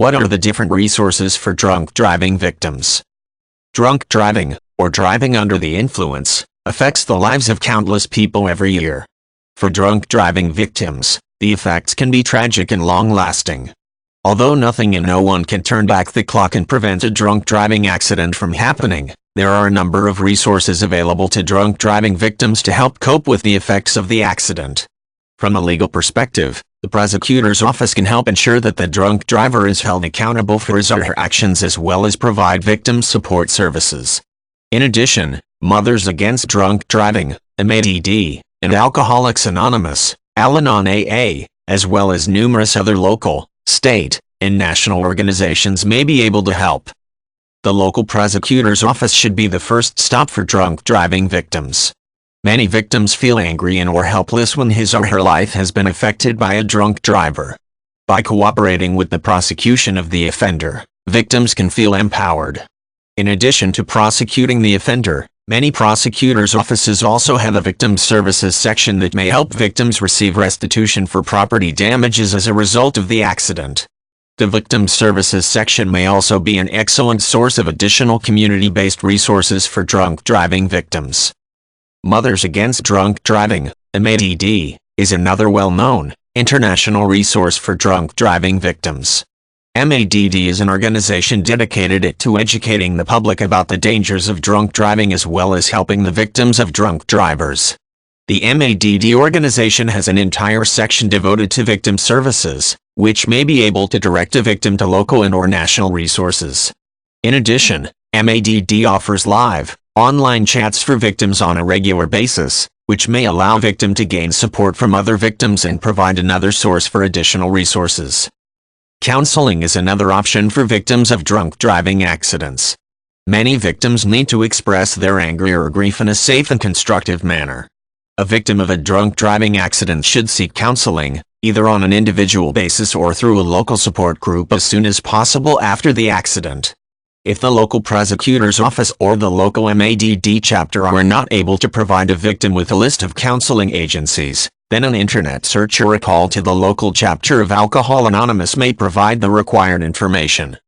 What are the different resources for drunk driving victims? Drunk driving, or driving under the influence, affects the lives of countless people every year. For drunk driving victims, the effects can be tragic and long-lasting. Although nothing and no one can turn back the clock and prevent a drunk driving accident from happening, there are a number of resources available to drunk driving victims to help cope with the effects of the accident. From a legal perspective, the prosecutor's office can help ensure that the drunk driver is held accountable for his or her actions as well as provide victim support services. In addition, Mothers Against Drunk Driving, MADD, and Alcoholics Anonymous, Al-Anon AA, as well as numerous other local, state, and national organizations may be able to help. The local prosecutor's office should be the first stop for drunk driving victims. Many victims feel angry and/or helpless when his or her life has been affected by a drunk driver. By cooperating with the prosecution of the offender, victims can feel empowered. In addition to prosecuting the offender, many prosecutors' offices also have a victim services section that may help victims receive restitution for property damages as a result of the accident. The victim services section may also be an excellent source of additional community-based resources for drunk driving victims. Mothers Against Drunk Driving, MADD, is another well-known, international resource for drunk driving victims. MADD is an organization dedicated to educating the public about the dangers of drunk driving as well as helping the victims of drunk drivers. The MADD organization has an entire section devoted to victim services, which may be able to direct a victim to local and/or national resources. In addition, MADD offers live, online chats for victims on a regular basis, which may allow victim to gain support from other victims and provide another source for additional resources. Counseling is another option for victims of drunk driving accidents. Many victims need to express their anger or grief in a safe and constructive manner. A victim of a drunk driving accident should seek counseling, either on an individual basis or through a local support group as soon as possible after the accident. If the local prosecutor's office or the local MADD chapter are not able to provide a victim with a list of counseling agencies, then an internet search or a call to the local chapter of Alcohol Anonymous may provide the required information.